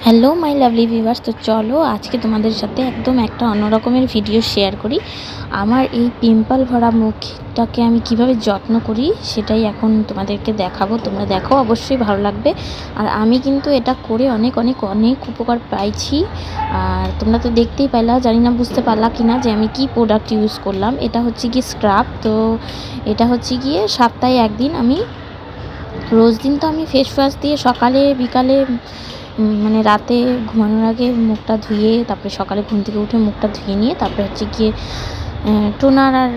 Hello my lovely viewers, তো চলো আজকে তোমাদের সাথে একদম একটা অন্য রকমের ভিডিও শেয়ার করি। আমার এই পিম্পল ভরা মুখটাকে আমি কিভাবে যত্ন করি সেটাই এখন তোমাদেরকে দেখাবো। তোমরা দেখো, অবশ্যই ভালো লাগবে। আর আমি কিন্তু এটা করে অনেক অনেক অনেক উপকার পাইছি। আর তোমরা তো দেখতেই পাইলা, জানি না বুঝতে পারলা কি না যে আমি কি প্রোডাক্ট ইউজ করলাম। এটা হচ্ছে কি স্ক্রাব। তো এটা হচ্ছে গিয়ে সপ্তাহে একদিন আমি, রোজ দিন তো আমি ফেস ওয়াশ দিয়ে সকালে বিকালে মানে রাতে ঘুমানোর আগে মুখটা ধুয়ে, তারপরে সকালে ঘুম থেকে উঠে মুখটা ধুয়ে নিয়ে তারপরে হচ্ছে গিয়ে টোনার আর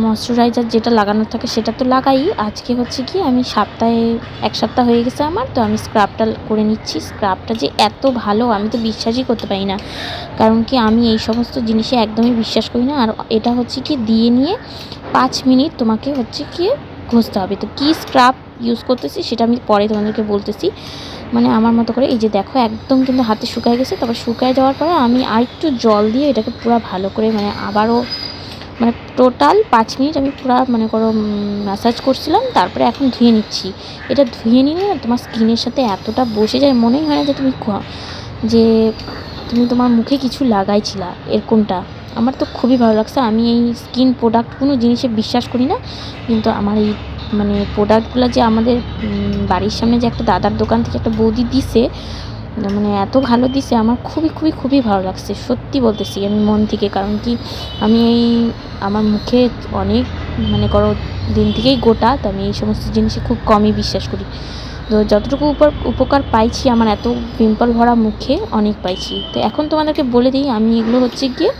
ময়শ্চারাইজার যেটা লাগানোর থাকে সেটা তো লাগাই। আজকে হচ্ছে কি আমি সপ্তাহে এক সপ্তাহ হয়ে গেছে আমার, তো আমি স্ক্রাবটা করে নিচ্ছি। স্ক্রাবটা যে এত ভালো আমি তো বিশ্বাসই করতে পারি না, কারণ কি আমি এই সমস্ত জিনিসে একদমই বিশ্বাস করি না। আর এটা হচ্ছে কি দিয়ে নিয়ে 5 মিনিট তোমাকে হচ্ছে কি ঘষতে হবে। তো কী স্ক্রাব ইউজ করতেছি সেটা আমি পরে তোমাদেরকে বলতেছি। মানে আমার মতো করে এই যে দেখো, একদম কিন্তু হাতে শুকায় গেছে। তারপর শুকায় যাওয়ার পরে আমি আরেকটু জল দিয়ে এটাকে পুরো ভালো করে মানে আবারও মানে টোটাল 5 মিনিট আমি পুরো মনে করো ম্যাসাজ করছিলাম। তারপরে এখন ধুয়ে নিচ্ছি। এটা ধুয়ে নিলে না তোমার স্কিনের সাথে এতটা বসে যায়, মনেই হয় না যে তুমি তোমার মুখে কিছু লাগাইছিলা এরকমটা। আমার তো খুবই ভালো লাগছে। আমি এই স্কিন প্রোডাক্ট কোনো জিনিসে বিশ্বাস করি না, কিন্তু আমার এই মানে প্রোডাক্টগুলো যে আমাদের বাড়ির সামনে যে একটা দাদার দোকান থেকে একটা বৌদি দিছে, মানে এত ভালো দিছে, আমার খুবই খুবই খুবই ভালো লাগছে। সত্যি বলতেছি আমি মন থেকে। কারণ কি আমি আমার মুখে অনেক মনে করো দিন থেকেই গোটা, তো আমি এই সমস্ত জিনিসে খুব কমই বিশ্বাস করি। তো যতটুকু উপকার পাইছি আমার এত পিম্পল ভরা মুখে অনেক পাইছি। তো এখন তোমাদেরকে বলে দিই, আমি এগুলো হচ্ছে গিয়ে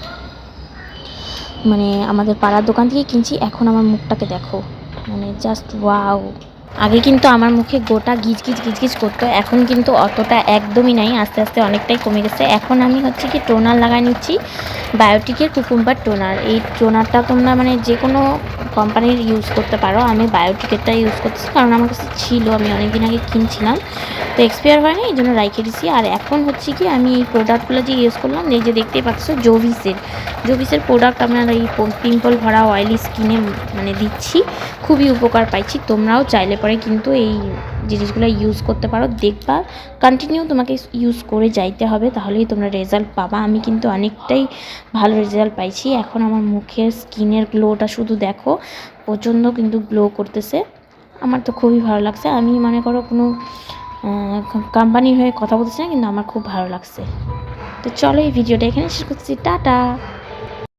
মানে আমাদের পাড়ার দোকান থেকে কিনছি। এখন আমার মুখটাকে দেখো, মানে জাস্ট ওয়াও। আগে কিন্তু আমার মুখে গোটা গিজ করতো, এখন কিন্তু অতটা একদমই নাই, আস্তে আস্তে অনেকটাই কমে গেছে। এখন আমি হচ্ছে কি টোনার লাগাই নিচ্ছি, বায়োটিকের কুকুম্বার টোনার। এই টোনারটা তোমরা মানে যে কোনো কোম্পানির ইউজ করতে পারো। আমি বায়োটিকেরটা ইউজ করতেছি কারণ আমার কাছে ছিল, আমি অনেক দিন আগে কিনছিলাম, তো এক্সপায়ার হয় না, এই জন্য রাইখে দিছি। আর এখন হচ্ছে কি আমি এই প্রোডাক্টগুলো যে ইউজ করলাম, এই যে দেখতেই পাচ্ছ জোভিসের প্রোডাক্ট আপনার এই পিম্পল ভরা অয়েলি স্কিনে মানে দিচ্ছি। খুবই উপকার পাইছি। তোমরাও চাইলে পরে কিন্তু এই জিনিসগুলো ইউজ করতে পারো। দেখবা কন্টিনিউ তোমাকে ইউজ করে যাইতে হবে, তাহলেই তোমরা রেজাল্ট পাবা। আমি কিন্তু অনেকটাই ভালো রেজাল্ট পাইছি। এখন আমার মুখের স্কিনের গ্লোটা শুধু দেখো, প্রচণ্ড কিন্তু গ্লো করতেছে। আমার তো খুবই ভালো লাগছে। আমি মনে করো কোনো কোম্পানির হয়ে কথা বলতেছি না, কিন্তু আমার খুব ভালো লাগছে। তো চলো এই ভিডিওটা এখানে শেষ করতেছি। টাটা।